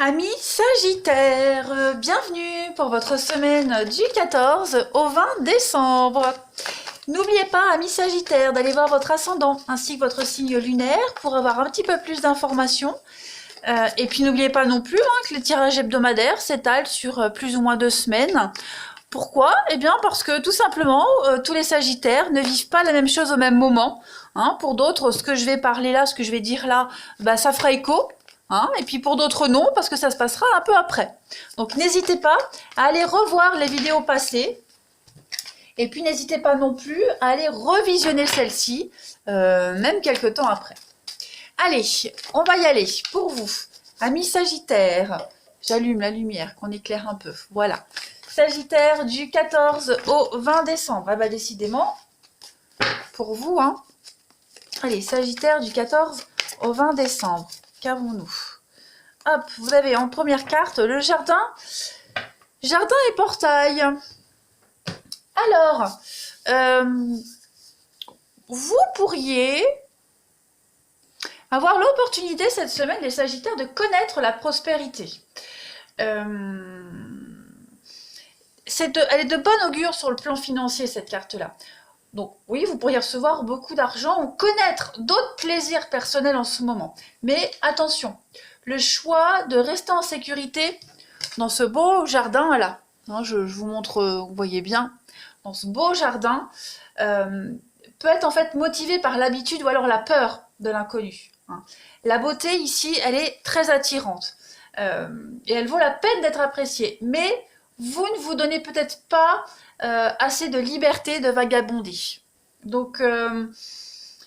Amis Sagittaire, bienvenue pour votre semaine du 14 au 20 décembre. N'oubliez pas, amis Sagittaire, d'aller voir votre ascendant ainsi que votre signe lunaire pour avoir un petit peu plus d'informations. Et puis n'oubliez pas non plus que les tirages hebdomadaires s'étalent sur plus ou moins 2 semaines. Pourquoi? Eh bien parce que tout simplement, tous les Sagittaires ne vivent pas la même chose au même moment. Pour d'autres, ce que je vais parler là, ce que je vais dire là, ça fera écho. Et puis pour d'autres non, parce que ça se passera un peu après. Donc n'hésitez pas à aller revoir les vidéos passées. Et puis n'hésitez pas non plus à aller revisionner celle-ci, même quelques temps après. Allez, on va y aller pour vous. Amis Sagittaire, j'allume la lumière, qu'on éclaire un peu. Voilà. Sagittaire du 14 au 20 décembre. Ah bah décidément, pour vous, Allez, Sagittaire du 14 au 20 décembre. Qu'avons-nous? Hop, vous avez en première carte le jardin. Jardin et portail. Alors, vous pourriez avoir l'opportunité cette semaine, les Sagittaires, de connaître la prospérité. Elle est de bon augure sur le plan financier, cette carte-là. Donc oui, vous pourriez recevoir beaucoup d'argent ou connaître d'autres plaisirs personnels en ce moment. Mais attention, le choix de rester en sécurité dans ce beau jardin-là, je vous montre, vous voyez bien, dans ce beau jardin, peut être en fait motivé par l'habitude ou alors la peur de l'inconnu. La beauté ici, elle est très attirante et elle vaut la peine d'être appréciée. Mais vous ne vous donnez peut-être pas assez de liberté de vagabonder. Donc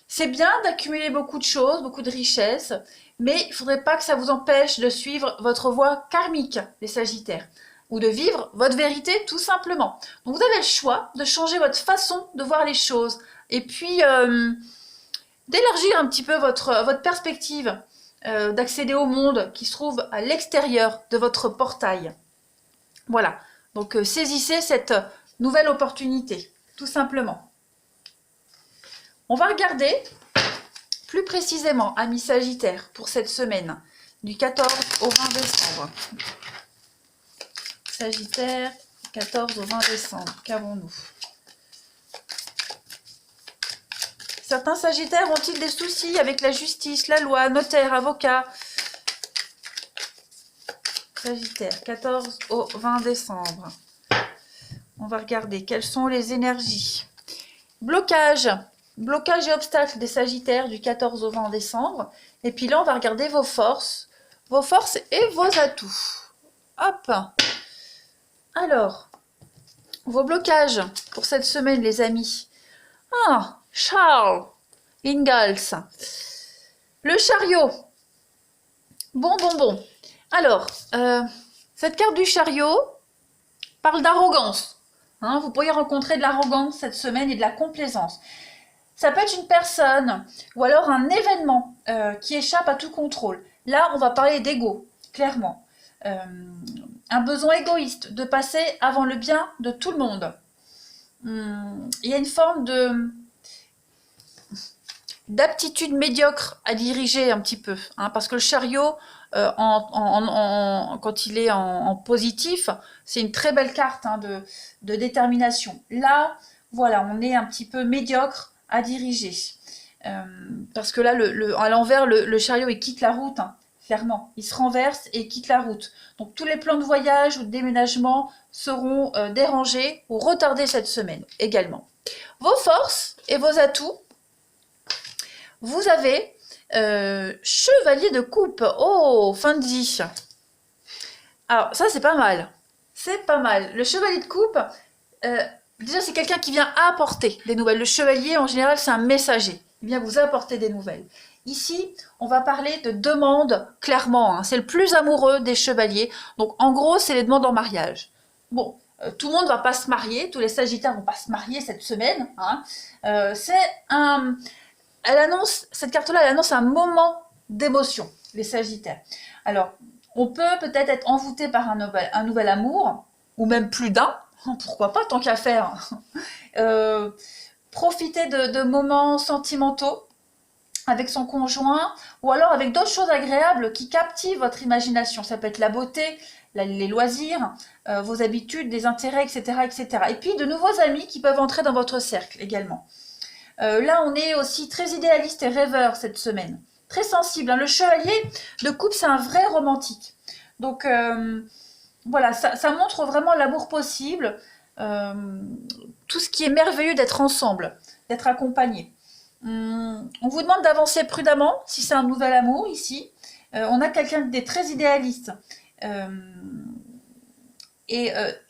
c'est bien d'accumuler beaucoup de choses, beaucoup de richesses, mais il ne faudrait pas que ça vous empêche de suivre votre voie karmique, les Sagittaires, ou de vivre votre vérité tout simplement. Donc vous avez le choix de changer votre façon de voir les choses, et puis d'élargir un petit peu votre perspective, d'accéder au monde qui se trouve à l'extérieur de votre portail. Voilà, donc saisissez cette nouvelle opportunité, tout simplement. On va regarder plus précisément, amis Sagittaires, pour cette semaine, du 14 au 20 décembre. Sagittaire, 14 au 20 décembre, qu'avons-nous? Certains Sagittaires ont-ils des soucis avec la justice, la loi, notaire, avocat? Sagittaire, 14 au 20 décembre. On va regarder quelles sont les énergies. Blocage. Blocage et obstacles des Sagittaires du 14 au 20 décembre. Et puis là, on va regarder vos forces et vos atouts. Hop. Alors, vos blocages pour cette semaine, les amis. Charles Ingalls. Le chariot. Bon. Alors, cette carte du chariot parle d'arrogance. Vous pourriez rencontrer de l'arrogance cette semaine et de la complaisance. Ça peut être une personne ou alors un événement qui échappe à tout contrôle. Là, on va parler d'ego, clairement. Un besoin égoïste de passer avant le bien de tout le monde. Il y a une forme d'aptitude médiocre à diriger un petit peu. Parce que le chariot, quand il est en positif, c'est une très belle carte de détermination. Là, voilà, on est un petit peu médiocre à diriger. Parce que là, à l'envers, le chariot, il quitte la route, clairement. Il se renverse et quitte la route. Donc tous les plans de voyage ou de déménagement seront dérangés ou retardés cette semaine également. Vos forces et vos atouts. Vous avez chevalier de coupe. Oh, Fancy. Alors ça, c'est pas mal. C'est pas mal. Le chevalier de coupe, déjà, c'est quelqu'un qui vient apporter des nouvelles. Le chevalier, en général, c'est un messager. Il vient vous apporter des nouvelles. Ici, on va parler de demandes, clairement. C'est le plus amoureux des chevaliers. Donc, en gros, c'est les demandes en mariage. Bon, tout le monde ne va pas se marier. Tous les Sagittaires ne vont pas se marier cette semaine. Cette carte-là, elle annonce un moment d'émotion, les Sagittaires. Alors, on peut peut-être être envoûté par un nouvel amour, ou même plus d'un. Pourquoi pas, tant qu'à faire. Profiter de moments sentimentaux avec son conjoint, ou alors avec d'autres choses agréables qui captivent votre imagination. Ça peut être la beauté, les loisirs, vos habitudes, des intérêts, etc., etc. Et puis de nouveaux amis qui peuvent entrer dans votre cercle également. Là, on est aussi très idéaliste et rêveur cette semaine. Très sensible. Hein. Le chevalier de coupe, c'est un vrai romantique. Donc, voilà, ça montre vraiment l'amour possible. Tout ce qui est merveilleux d'être ensemble, d'être accompagné. On vous demande d'avancer prudemment si c'est un nouvel amour ici. On a quelqu'un de très idéaliste.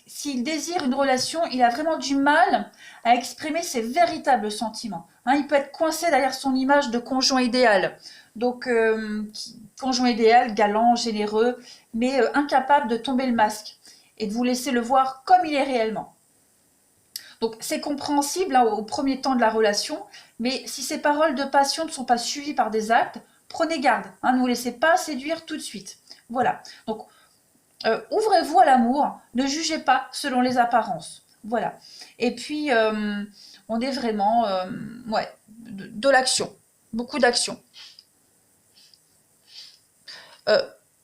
S'il désire une relation, il a vraiment du mal à exprimer ses véritables sentiments. Hein, il peut être coincé derrière son image de conjoint idéal. Donc, conjoint idéal, galant, généreux, mais incapable de tomber le masque et de vous laisser le voir comme il est réellement. Donc, c'est compréhensible hein, au premier temps de la relation, mais si ces paroles de passion ne sont pas suivies par des actes, prenez garde. Hein, ne vous laissez pas séduire tout de suite. Voilà. Donc, ouvrez-vous à l'amour, ne jugez pas selon les apparences. Voilà. Et puis, on est vraiment de l'action, beaucoup d'action.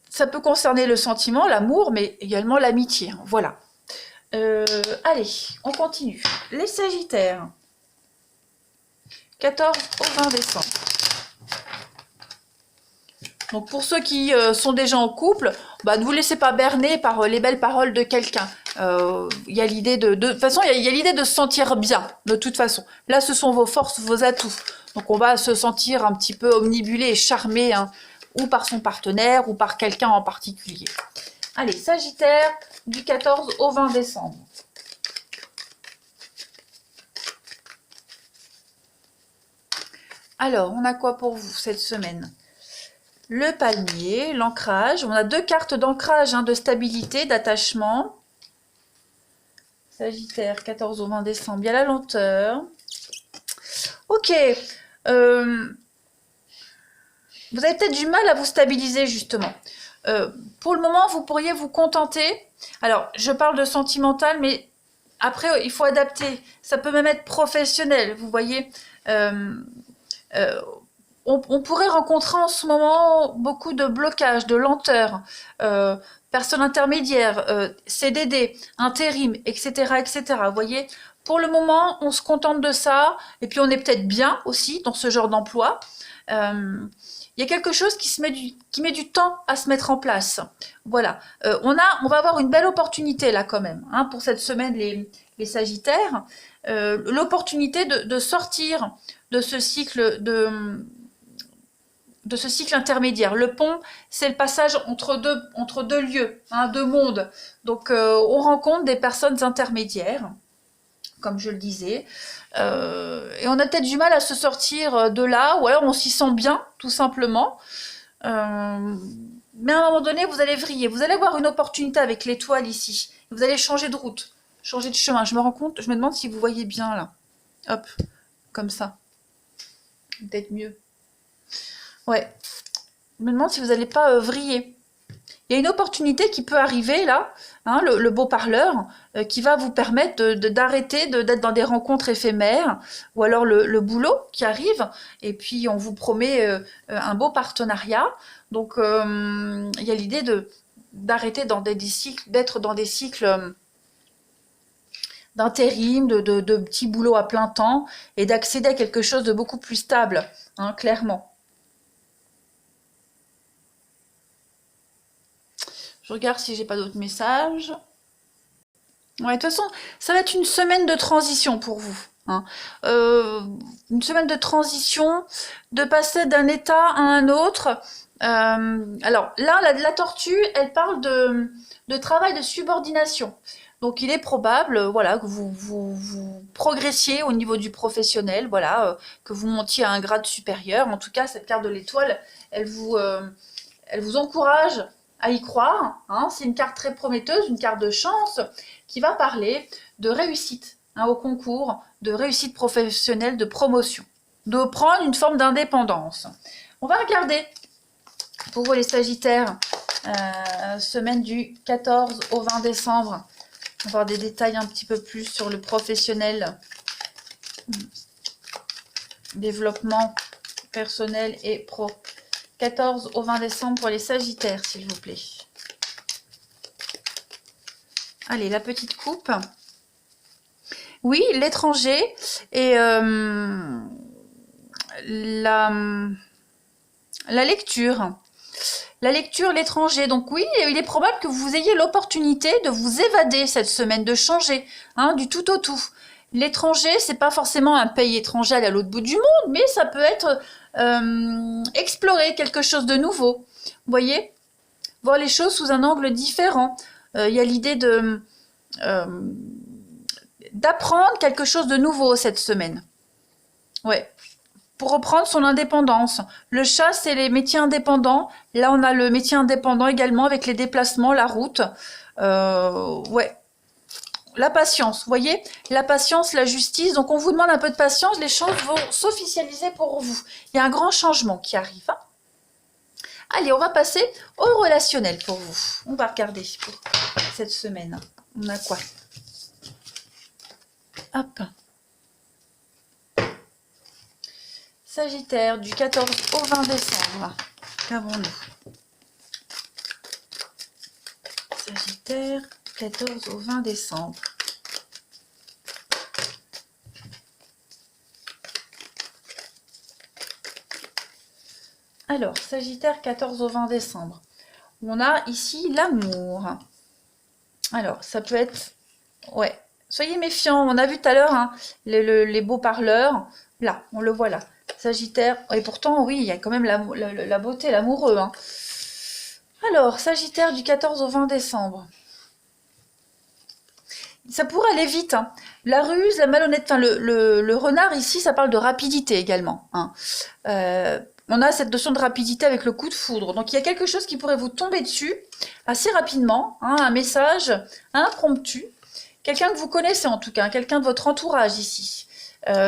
Ça peut concerner le sentiment, l'amour, mais également l'amitié. Voilà. Allez, on continue. Les Sagittaires, 14 au 20 décembre. Donc pour ceux qui sont déjà en couple, ne vous laissez pas berner par les belles paroles de quelqu'un. Il y a l'idée de toute façon, il y a l'idée de se sentir bien, de toute façon. Là, ce sont vos forces, vos atouts. Donc on va se sentir un petit peu omnibulé et charmé, hein, ou par son partenaire, ou par quelqu'un en particulier. Allez, Sagittaire, du 14 au 20 décembre. Alors, on a quoi pour vous cette semaine? Le palmier, l'ancrage. On a deux cartes d'ancrage, hein, de stabilité, d'attachement. Sagittaire, 14 au 20 décembre. Il y a la lenteur. Ok. Vous avez peut-être du mal à vous stabiliser, justement. Pour le moment, vous pourriez vous contenter. Alors, je parle de sentimental, mais après, il faut adapter. Ça peut même être professionnel, vous voyez. On pourrait rencontrer en ce moment beaucoup de blocages, de lenteur, personnes intermédiaires, CDD, intérim, etc., etc. Vous voyez, pour le moment, on se contente de ça, et puis on est peut-être bien aussi dans ce genre d'emploi. Il y a quelque chose qui met du temps à se mettre en place. Voilà, on va avoir une belle opportunité là quand même, hein, pour cette semaine les Sagittaires, l'opportunité de sortir de ce cycle de ce cycle intermédiaire. Le pont, c'est le passage entre deux lieux, hein, deux mondes. Donc, on rencontre des personnes intermédiaires, comme je le disais, et on a peut-être du mal à se sortir de là, ou alors on s'y sent bien, tout simplement. Mais à un moment donné, vous allez vriller, vous allez avoir une opportunité avec l'étoile ici. Vous allez changer de route, changer de chemin. Je me demande si vous voyez bien là. Hop, comme ça. Peut-être mieux. Ouais. Je me demande si vous n'allez pas vriller. Il y a une opportunité qui peut arriver là, hein, le beau parleur, qui va vous permettre d'arrêter d'être dans des rencontres éphémères, ou alors le boulot qui arrive, et puis on vous promet un beau partenariat. Donc il y a l'idée d'arrêter d'être dans des cycles d'intérim, de petits boulots à plein temps, et d'accéder à quelque chose de beaucoup plus stable, hein, clairement. Je regarde si j'ai pas d'autres messages. Ouais, de toute façon, ça va être une semaine de transition pour vous. Hein. Une semaine de transition, de passer d'un état à un autre. Alors là, la tortue, elle parle de travail de subordination. Donc il est probable, voilà, que vous progressiez au niveau du professionnel, voilà, que vous montiez à un grade supérieur. En tout cas, cette carte de l'étoile, elle vous encourage à y croire. Hein. C'est une carte très prometteuse, une carte de chance qui va parler de réussite, hein, au concours, de réussite professionnelle, de promotion, de prendre une forme d'indépendance. On va regarder pour vous les Sagittaires, semaine du 14 au 20 décembre. On va voir des détails un petit peu plus sur le professionnel. Développement personnel et pro. 14 au 20 décembre pour les Sagittaires, s'il vous plaît. Allez, la petite coupe. Oui, l'étranger et la lecture. La lecture, l'étranger. Donc oui, il est probable que vous ayez l'opportunité de vous évader cette semaine, de changer, hein, du tout au tout. L'étranger, c'est pas forcément un pays étranger à l'autre bout du monde, mais ça peut être explorer quelque chose de nouveau. Vous voyez, voir les choses sous un angle différent. Il y a l'idée de d'apprendre quelque chose de nouveau cette semaine. Ouais. Pour reprendre son indépendance. Le chat, c'est les métiers indépendants. Là, on a le métier indépendant également avec les déplacements, la route. Ouais. La patience, vous voyez, la patience, la justice. Donc, on vous demande un peu de patience. Les choses vont s'officialiser pour vous. Il y a un grand changement qui arrive. Hein. Allez, on va passer au relationnel pour vous. On va regarder pour cette semaine. On a quoi? Hop. Sagittaire, du 14 au 20 décembre. Qu'avons-nous? Sagittaire, 14 au 20 décembre. Alors, Sagittaire, 14 au 20 décembre. On a ici l'amour. Alors, ça peut être... Ouais, soyez méfiants. On a vu tout à l'heure hein, les beaux parleurs. Là, on le voit là. Sagittaire, et pourtant, oui, il y a quand même la beauté, l'amoureux. Hein. Alors, Sagittaire du 14 au 20 décembre. Ça pourrait aller vite. Hein. La ruse, la malhonnêteté, enfin, le renard ici, ça parle de rapidité également. Hein. On a cette notion de rapidité avec le coup de foudre. Donc, il y a quelque chose qui pourrait vous tomber dessus assez rapidement. Hein, un message impromptu. Quelqu'un que vous connaissez en tout cas, quelqu'un de votre entourage ici.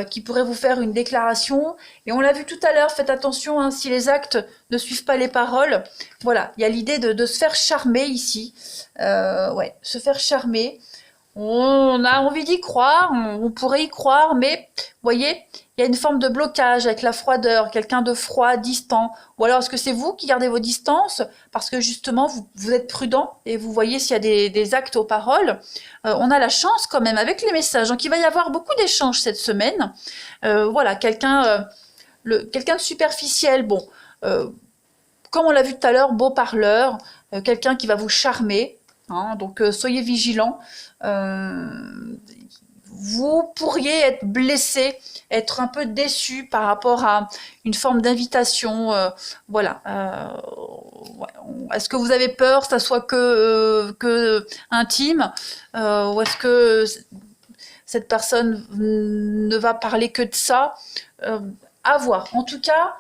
Qui pourrait vous faire une déclaration. Et on l'a vu tout à l'heure, faites attention, hein, si les actes ne suivent pas les paroles. Voilà, il y a l'idée de se faire charmer ici. Ouais, se faire charmer. On a envie d'y croire, on pourrait y croire, mais vous voyez, il y a une forme de blocage avec la froideur, quelqu'un de froid, distant. Ou alors est-ce que c'est vous qui gardez vos distances parce que justement vous êtes prudent et vous voyez s'il y a des actes aux paroles. On a la chance quand même avec les messages. Donc il va y avoir beaucoup d'échanges cette semaine. Voilà, quelqu'un de superficiel, bon, comme on l'a vu tout à l'heure, beau parleur, quelqu'un qui va vous charmer. Hein, donc soyez vigilants. Vous pourriez être blessé, être un peu déçu par rapport à une forme d'invitation. Voilà. Est-ce que vous avez peur que ça soit que intime ou est-ce que cette personne ne va parler que de ça à voir. En tout cas,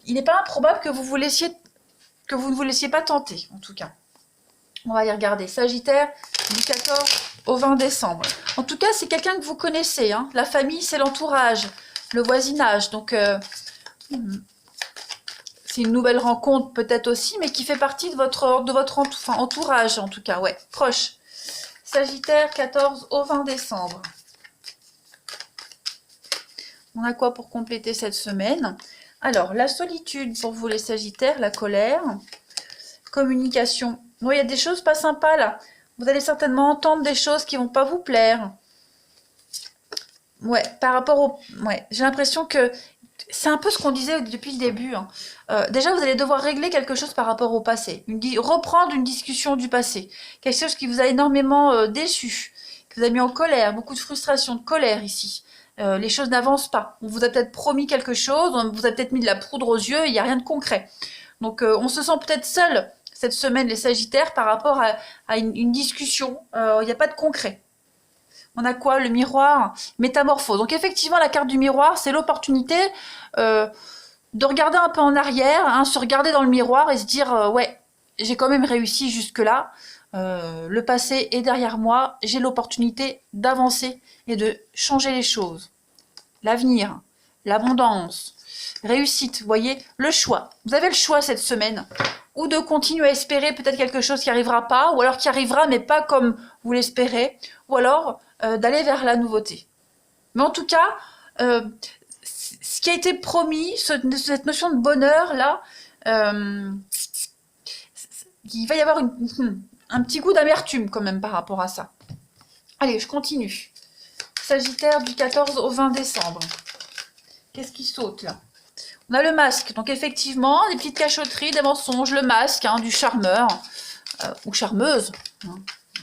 il n'est pas improbable que vous ne vous laissiez pas tenter, en tout cas. On va aller regarder. Sagittaire, du 14 au 20 décembre. En tout cas, c'est quelqu'un que vous connaissez. Hein. La famille, c'est l'entourage, le voisinage. Donc, c'est une nouvelle rencontre peut-être aussi, mais qui fait partie de votre entourage, en tout cas. Ouais, proche. Sagittaire, 14 au 20 décembre. On a quoi pour compléter cette semaine? Alors, la solitude pour vous les Sagittaires, la colère, communication. Bon, il y a des choses pas sympas là. Vous allez certainement entendre des choses qui vont pas vous plaire. Ouais, par rapport au... Ouais, j'ai l'impression que c'est un peu ce qu'on disait depuis le début. Hein. Déjà, vous allez devoir régler quelque chose par rapport au passé. Reprendre une discussion du passé. Quelque chose qui vous a énormément déçu, qui vous a mis en colère, beaucoup de frustration, de colère ici. Les choses n'avancent pas. On vous a peut-être promis quelque chose, on vous a peut-être mis de la poudre aux yeux, il n'y a rien de concret. Donc, on se sent peut-être seul cette semaine, les Sagittaires, par rapport à une discussion. Il n'y a pas de concret. On a quoi? Le miroir, métamorphose. Donc effectivement, la carte du miroir, c'est l'opportunité de regarder un peu en arrière, hein, se regarder dans le miroir et se dire ouais, j'ai quand même réussi jusque-là. Le passé est derrière moi. J'ai l'opportunité d'avancer et de changer les choses. L'avenir, l'abondance, réussite, vous voyez, le choix. Vous avez le choix cette semaine. Ou de continuer à espérer peut-être quelque chose qui n'arrivera pas, ou alors qui arrivera mais pas comme vous l'espérez, ou alors d'aller vers la nouveauté. Mais en tout cas, ce qu'il qui a été promis, cette notion de bonheur là, il va y avoir un petit goût d'amertume quand même par rapport à ça. Allez, je continue. Sagittaire du 14 au 20 décembre. Qu'est-ce qui saute là? On a le masque, donc effectivement, des petites cachotteries, des mensonges, le masque, hein, du charmeur ou charmeuse. Hein,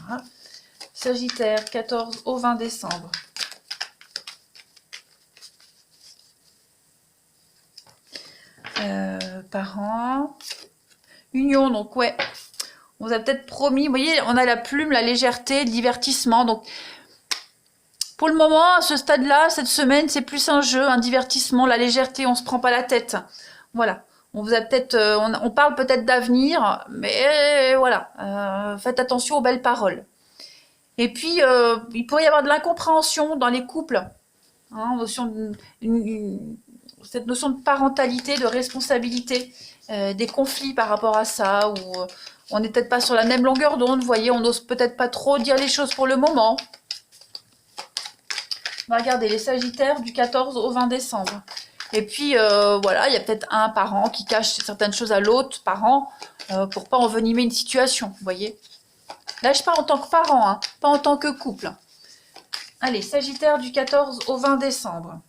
voilà. Sagittaire, 14 au 20 décembre. Parents. Union, donc ouais. On vous a peut-être promis, vous voyez, on a la plume, la légèreté, le divertissement, donc... Pour le moment, à ce stade-là, cette semaine, c'est plus un jeu, un divertissement, la légèreté, on se prend pas la tête. Voilà. On vous a peut-être, on parle peut-être d'avenir, mais voilà. Faites attention aux belles paroles. Et puis, il pourrait y avoir de l'incompréhension dans les couples. Hein, cette notion de parentalité, de responsabilité, des conflits par rapport à ça, ou on n'est peut-être pas sur la même longueur d'onde, vous voyez, on n'ose peut-être pas trop dire les choses pour le moment. On va regarder les Sagittaires du 14 au 20 décembre. Et puis, voilà, il y a peut-être un parent qui cache certaines choses à l'autre parent pour pas envenimer une situation, vous voyez. Là, je parle en tant que parent, hein, pas en tant que couple. Allez, Sagittaire du 14 au 20 décembre.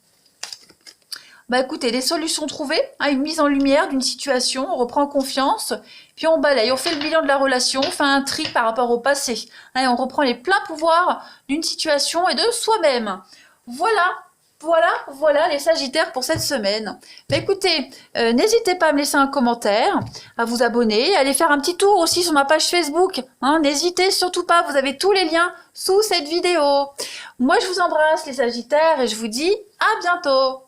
Bah écoutez, des solutions trouvées, hein, une mise en lumière d'une situation, on reprend confiance, puis on balaye, on fait le bilan de la relation, on fait un tri par rapport au passé. Hein, et on reprend les pleins pouvoirs d'une situation et de soi-même. Voilà les Sagittaires pour cette semaine. Bah écoutez, n'hésitez pas à me laisser un commentaire, à vous abonner, à aller faire un petit tour aussi sur ma page Facebook. Hein, n'hésitez surtout pas, vous avez tous les liens sous cette vidéo. Moi je vous embrasse les Sagittaires et je vous dis à bientôt.